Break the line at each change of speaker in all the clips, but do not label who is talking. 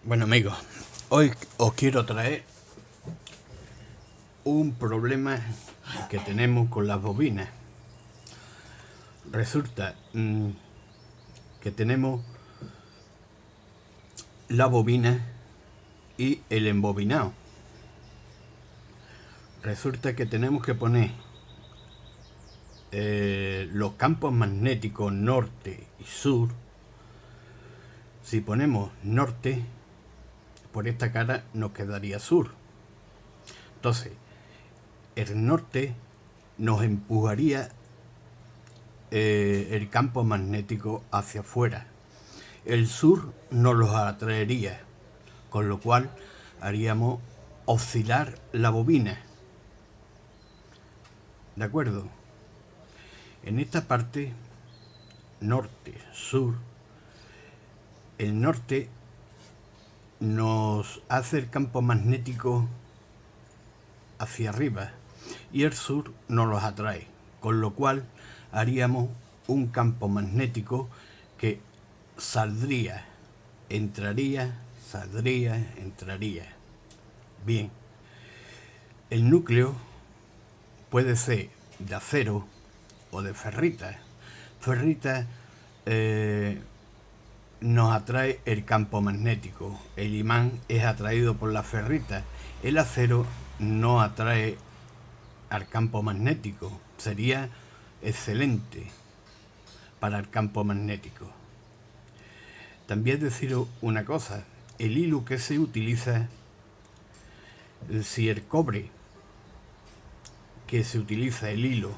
Bueno amigos, hoy os quiero traer un problema que tenemos con las bobinas. Resulta que tenemos la bobina y el embobinado. Resulta que tenemos que poner los campos magnéticos norte y sur. Si ponemos norte, por esta cara nos quedaría sur. Entonces, el norte nos empujaría el campo magnético hacia afuera. El sur nos los atraería, con lo cual haríamos oscilar la bobina. ¿De acuerdo? En esta parte, norte, sur, el norte nos hace el campo magnético hacia arriba y el sur nos los atrae, con lo cual haríamos un campo magnético que saldría, entraría, saldría, entraría. Bien, el núcleo puede ser de acero o de ferrita. Ferrita nos atrae el campo magnético. El imán es atraído por la ferrita. El acero no atrae al campo magnético. Sería excelente para el campo magnético. También deciros una cosa. El hilo que se utiliza, si el cobre que se utiliza, el hilo,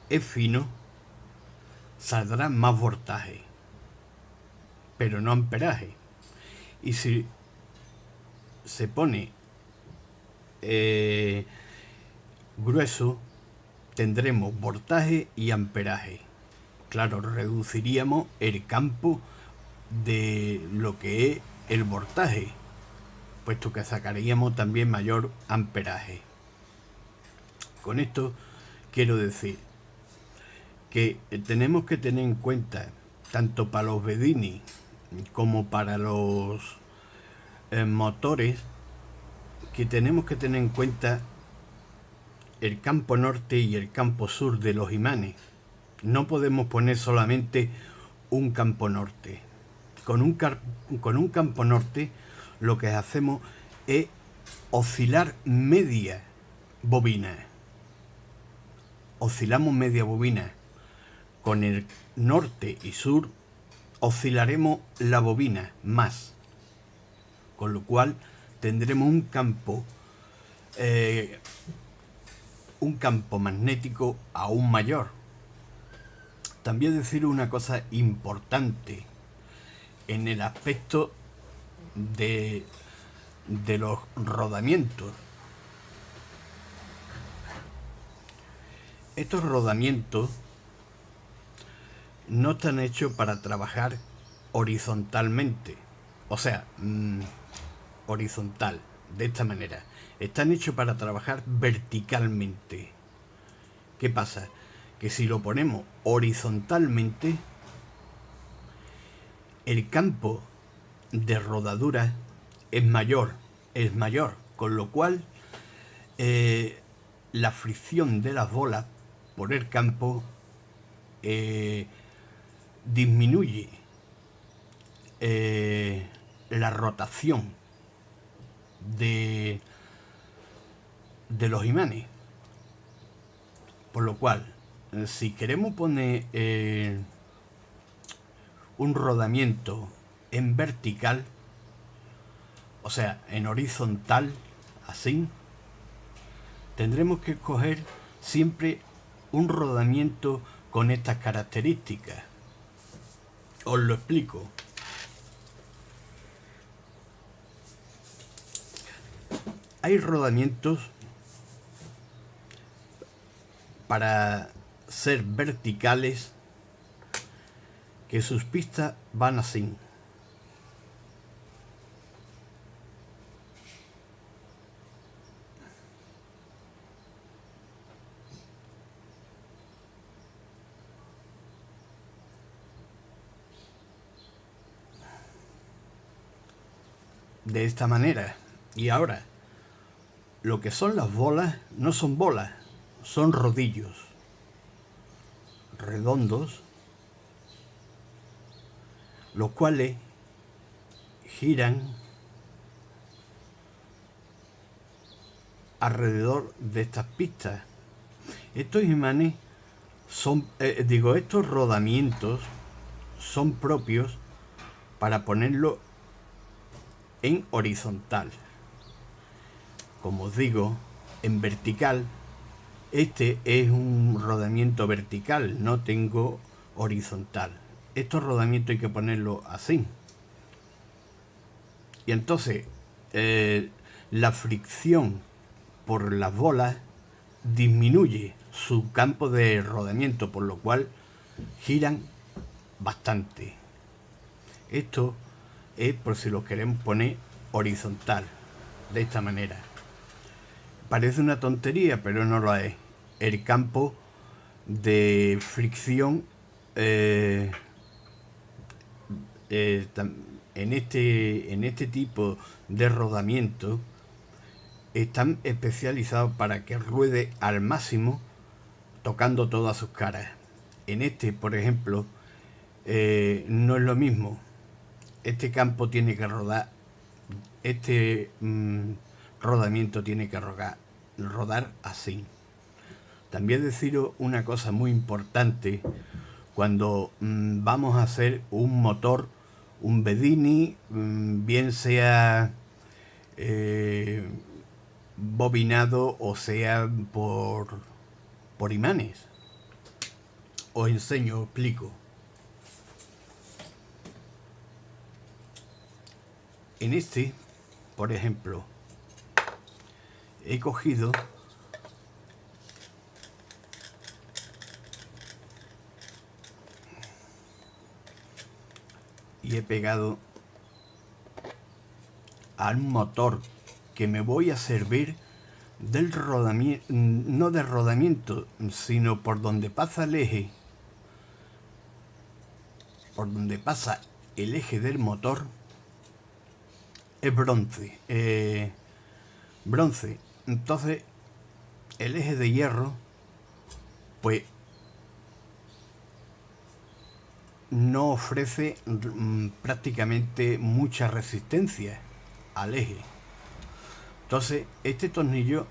es fino, saldrá más voltaje, pero no amperaje. Y si se pone grueso, tendremos voltaje y amperaje. Claro, reduciríamos el campo de lo que es el voltaje, puesto que sacaríamos también mayor amperaje. Con esto quiero decir que tenemos que tener en cuenta, tanto para los Bedini como para los motores, que tenemos que tener en cuenta el campo norte y el campo sur de los imanes. No podemos poner solamente un campo norte. Con un campo norte lo que hacemos es oscilar media bobina. Oscilamos media bobina. Con el norte y sur oscilaremos la bobina más, con lo cual tendremos un campo magnético aún mayor. También decir una cosa importante en el aspecto de los rodamientos. Estos rodamientos no están hechos para trabajar horizontalmente, o sea, horizontal, de esta manera. Están hechos para trabajar verticalmente. ¿Qué pasa? Que si lo ponemos horizontalmente, el campo de rodadura es mayor, con lo cual la fricción de las bolas por el campo disminuye la rotación de los imanes. Por lo cual, si queremos poner un rodamiento en vertical, o sea, en horizontal, así, tendremos que escoger siempre un rodamiento con estas características. Os lo explico. Hay rodamientos para ser verticales que sus pistas van así. de esta manera. Y ahora, lo que son las bolas no son bolas, son rodillos redondos, los cuales giran alrededor de estas pistas. Estos imanes son, estos rodamientos son propios para ponerlo en horizontal. Como os digo, en vertical, este es un rodamiento vertical, no tengo horizontal. Estos rodamientos hay que ponerlo así. Y entonces, la fricción por las bolas disminuye su campo de rodamiento, por lo cual giran bastante. Esto es por si lo queremos poner horizontal, de esta manera. Parece una tontería, pero no lo es. El campo de fricción en este tipo de rodamiento están especializados para que ruede al máximo tocando todas sus caras. En este, por ejemplo, no es lo mismo. Este campo tiene que rodar, rodamiento tiene que rodar así. También deciros una cosa muy importante cuando vamos a hacer un motor, un Bedini, bien sea bobinado o sea por imanes. Os enseño, os explico. En este, por ejemplo, he cogido y he pegado al motor que me voy a servir del rodamiento, no de rodamiento, sino por donde pasa el eje, por donde pasa el eje del motor, es bronce. Bronce. Entonces, el eje de hierro, pues, no ofrece prácticamente mucha resistencia al eje. Entonces, este tornillo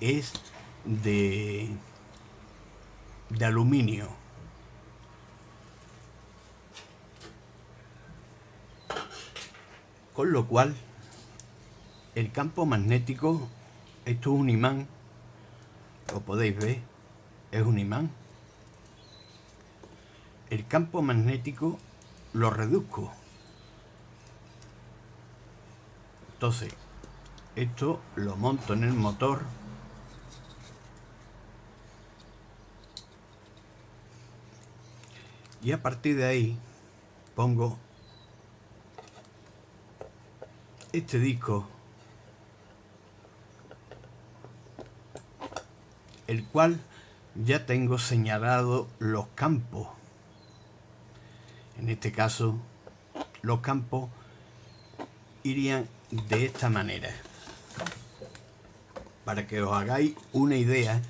es de aluminio. Con lo cual, el campo magnético, esto es un imán, lo podéis ver, es un imán. El campo magnético lo reduzco. Entonces, esto lo monto en el motor. Y a partir de ahí pongo este disco, el cual ya tengo señalado los campos. En este caso, los campos irían de esta manera. Para que os hagáis una idea,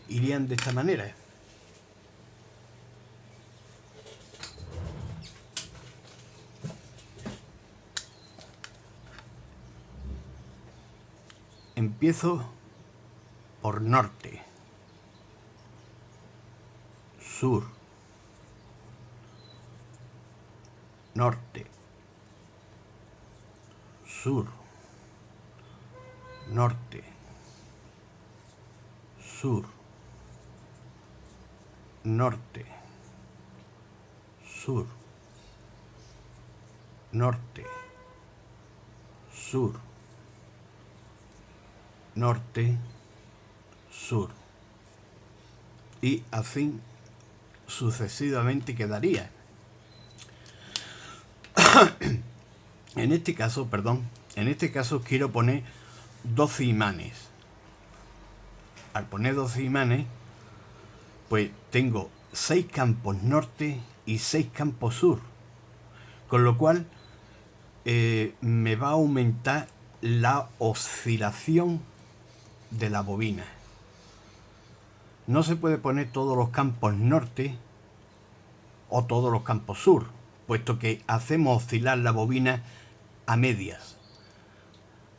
irían de esta manera. Empiezo por norte, sur, norte, sur, norte, sur, norte, sur, norte, sur, norte, sur. Y así sucesivamente quedaría. En este caso, quiero poner 12 imanes. Al poner 12 imanes, pues tengo 6 campos norte y 6 campos sur. Con lo cual, me va a aumentar la oscilación de la bobina. No se puede poner todos los campos norte o todos los campos sur, puesto que hacemos oscilar la bobina a medias.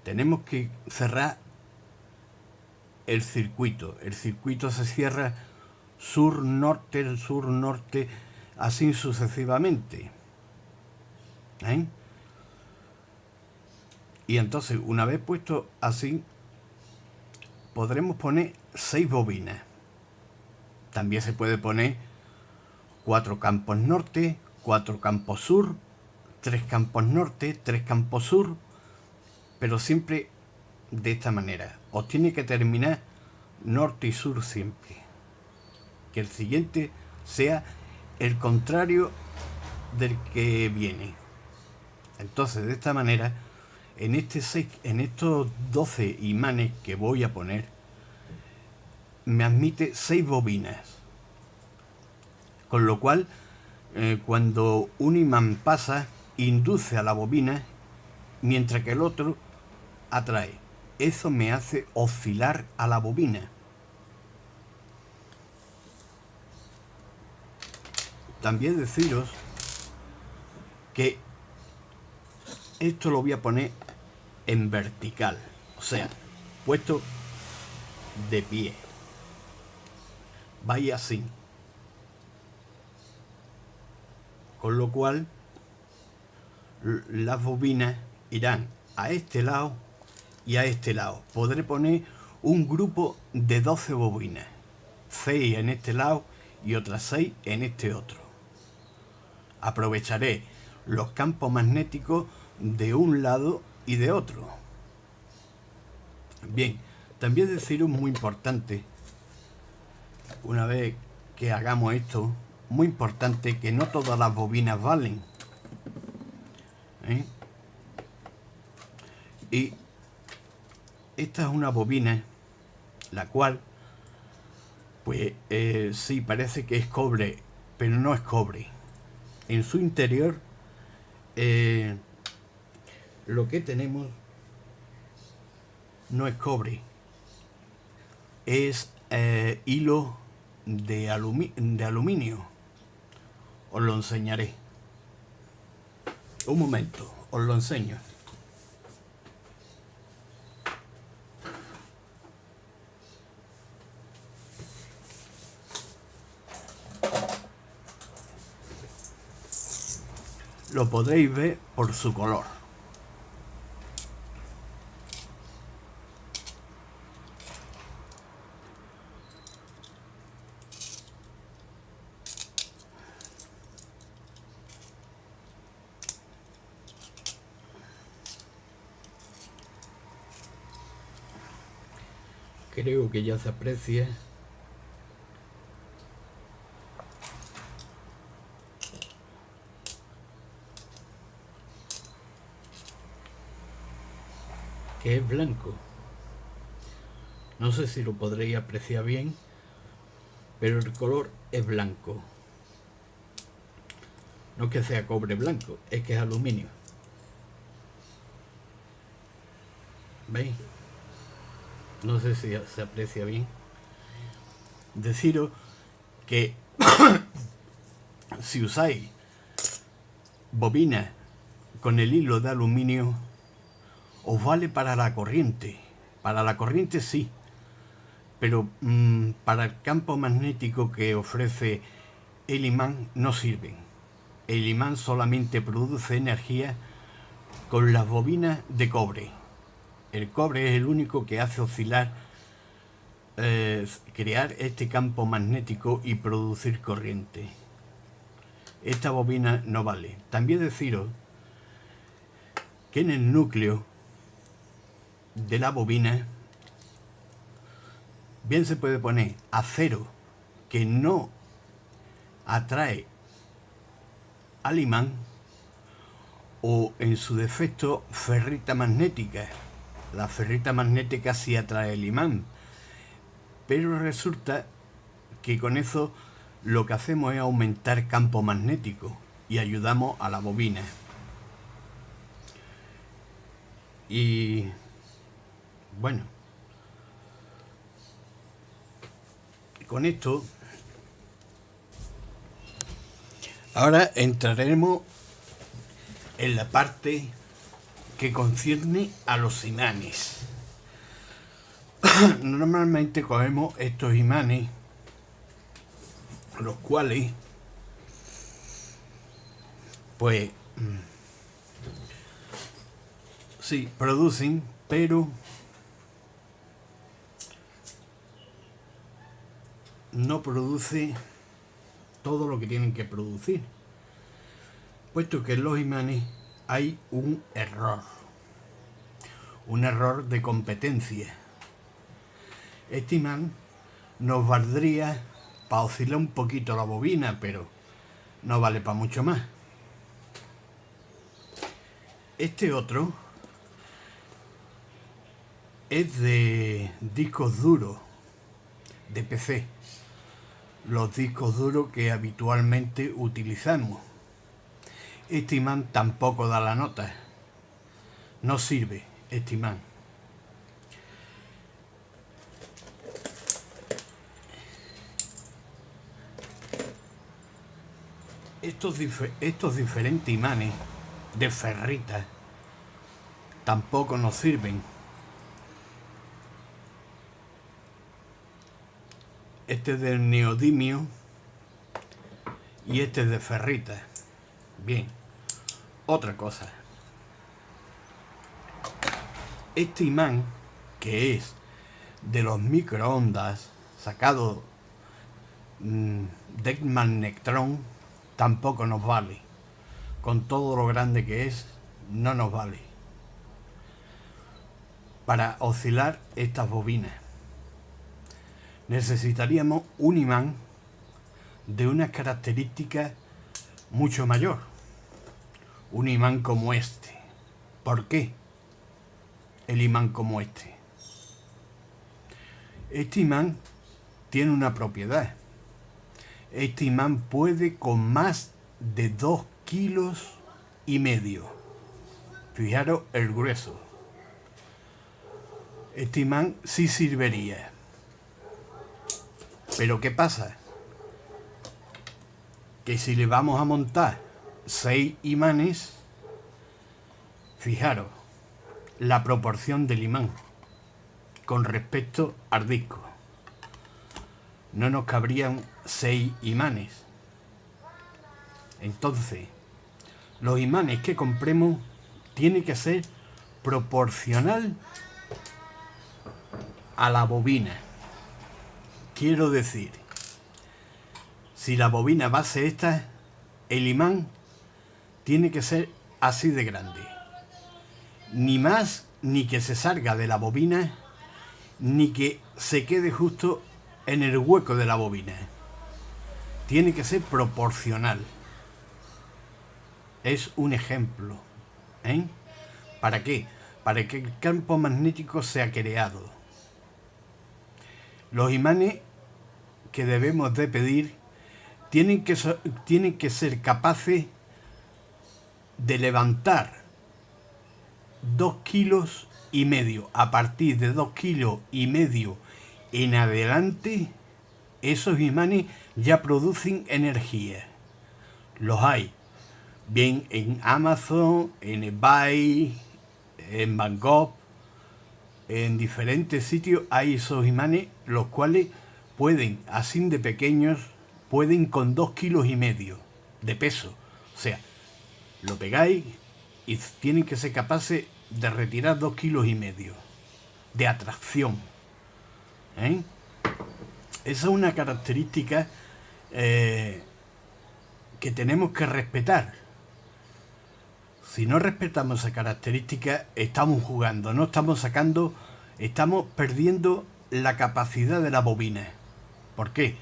Tenemos que cerrar el circuito. El circuito se cierra sur-norte, así sucesivamente. Y entonces, una vez puesto así, podremos poner 6 bobinas. También se puede poner 4 campos norte, 4 campos sur, 3 campos norte, 3 campos sur, pero siempre de esta manera. Os tiene que terminar norte y sur siempre. Que el siguiente sea el contrario del que viene. Entonces, de esta manera, en estos 12 imanes que voy a poner, me admite 6 bobinas. Con lo cual, cuando un imán pasa, induce a la bobina, mientras que el otro atrae. Eso me hace oscilar a la bobina. También deciros que esto lo voy a poner en vertical, o sea, puesto de pie. Vaya así. Con lo cual, las bobinas irán a este lado y a este lado. Podré poner un grupo de 12 bobinas, 6 en este lado y otras 6 en este otro. Aprovecharé los campos magnéticos de un lado y de otro. Bien, también deciros muy importante, una vez que hagamos esto, muy importante que no todas las bobinas valen. Y esta es una bobina, la cual, pues sí, parece que es cobre, pero no es cobre. En su interior, lo que tenemos no es cobre, es hilo de aluminio. Os lo enseñaré. Un momento, os lo enseño. Lo podréis ver por su color. Creo que ya se aprecia. Que es blanco. No sé si lo podréis apreciar bien, pero el color es blanco. No es que sea cobre blanco, es que es aluminio. ¿Veis? No sé si se aprecia bien. Deciros que si usáis bobinas con el hilo de aluminio, os vale para la corriente. Para la corriente sí, pero para el campo magnético que ofrece el imán no sirven. El imán solamente produce energía con las bobinas de cobre. El cobre es el único que hace oscilar, crear este campo magnético y producir corriente. Esta bobina no vale. También deciros que en el núcleo de la bobina bien se puede poner acero que no atrae al imán, o en su defecto ferrita magnética. La ferrita magnética sí atrae el imán, pero resulta que con eso lo que hacemos es aumentar campo magnético y ayudamos a la bobina. Y bueno, con esto ahora entraremos en la parte que concierne a los imanes. Normalmente cogemos estos imanes, los cuales pues sí, producen, pero no produce todo lo que tienen que producir, puesto que en los imanes hay un error de competencia. Este imán nos valdría para oscilar un poquito la bobina, pero no vale para mucho más. Este otro es de discos duros de PC, los discos duros que habitualmente utilizamos. Este imán tampoco da la nota, no sirve este imán. Estos diferentes imanes de ferrita tampoco nos sirven. Este es del neodimio y este es de ferrita. Bien, otra cosa. Este imán, que es de los microondas sacado del magnetron, tampoco nos vale. Con todo lo grande que es, no nos vale para oscilar estas bobinas. Necesitaríamos un imán de unas características mucho mayor. Un imán como este. ¿Por qué el imán como este? Este imán tiene una propiedad. Este imán puede con más de 2,5 kilos. Fijaros el grueso. Este imán sí serviría. Pero ¿qué pasa? Que si le vamos a montar 6 imanes, fijaros la proporción del imán con respecto al disco. No nos cabrían 6 imanes. Entonces, los imanes que compremos tienen que ser proporcional a la bobina. Quiero decir, si la bobina va a ser esta, el imán tiene que ser así de grande. Ni más, ni que se salga de la bobina, ni que se quede justo en el hueco de la bobina. Tiene que ser proporcional. Es un ejemplo. ¿Para qué? Para que el campo magnético sea creado. Los imanes que debemos de pedir tienen que ser capaces de levantar 2,5 kilos. A partir de 2,5 kilos en adelante, esos imanes ya producen energía. Los hay bien en Amazon, en eBay, en Bangkok, en diferentes sitios hay esos imanes, los cuales pueden, así de pequeños, pueden con 2,5 kilos de peso. O sea, lo pegáis y tienen que ser capaces de retirar 2,5 kilos de atracción. Esa es una característica que tenemos que respetar. Si no respetamos esa característica, estamos jugando, no estamos sacando, estamos perdiendo la capacidad de la bobina. ¿Por qué?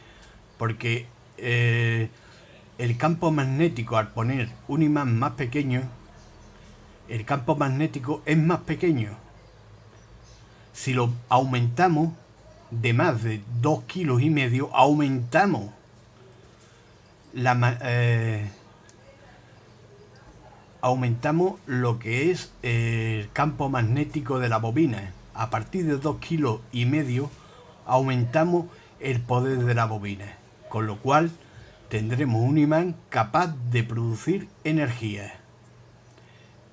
Porque el campo magnético, al poner un imán más pequeño, el campo magnético es más pequeño. Si lo aumentamos de más de 2,5 kilos, aumentamos aumentamos lo que es el campo magnético de la bobina. A partir de 2,5 kilos aumentamos el poder de la bobina, con lo cual tendremos un imán capaz de producir energía.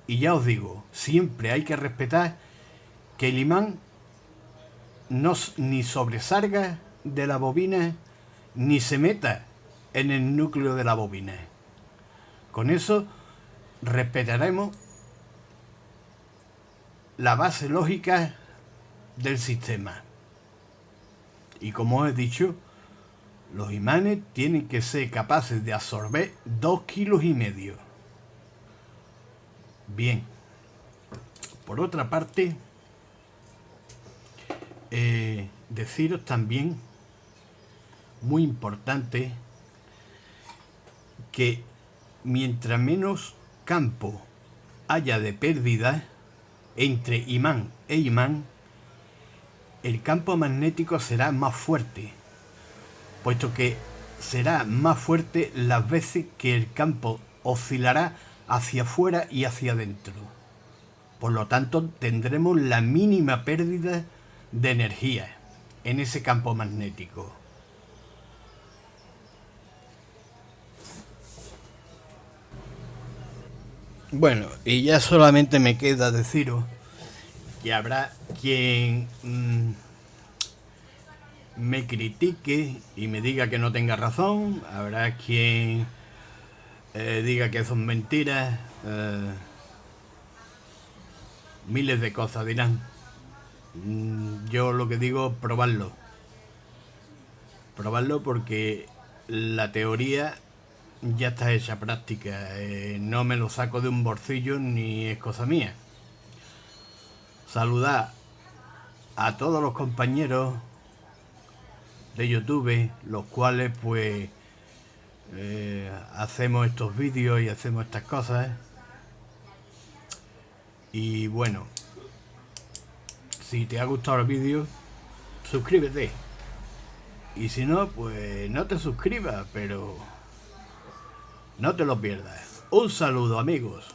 Y ya os digo, siempre hay que respetar que el imán no ni sobresalga de la bobina ni se meta en el núcleo de la bobina. Con eso respetaremos la base lógica del sistema. Y como os he dicho, los imanes tienen que ser capaces de absorber 2,5 kilos. Bien, por otra parte, deciros también, muy importante, que mientras menos campo haya de pérdida entre imán e imán, el campo magnético será más fuerte, puesto que será más fuerte las veces que el campo oscilará hacia afuera y hacia adentro. Por lo tanto, tendremos la mínima pérdida de energía en ese campo magnético. Bueno, y ya solamente me queda deciros que habrá quien me critique y me diga que no tenga razón, habrá quien diga que son mentiras, miles de cosas dirán. Yo lo que digo, probarlo porque la teoría ya está hecha práctica, no me lo saco de un bolsillo ni es cosa mía. Saludar a todos los compañeros de YouTube, los cuales pues hacemos estos vídeos y hacemos estas cosas. Y bueno, si te ha gustado el vídeo, suscríbete. Y si no, pues no te suscribas, pero no te lo pierdas. Un saludo, amigos.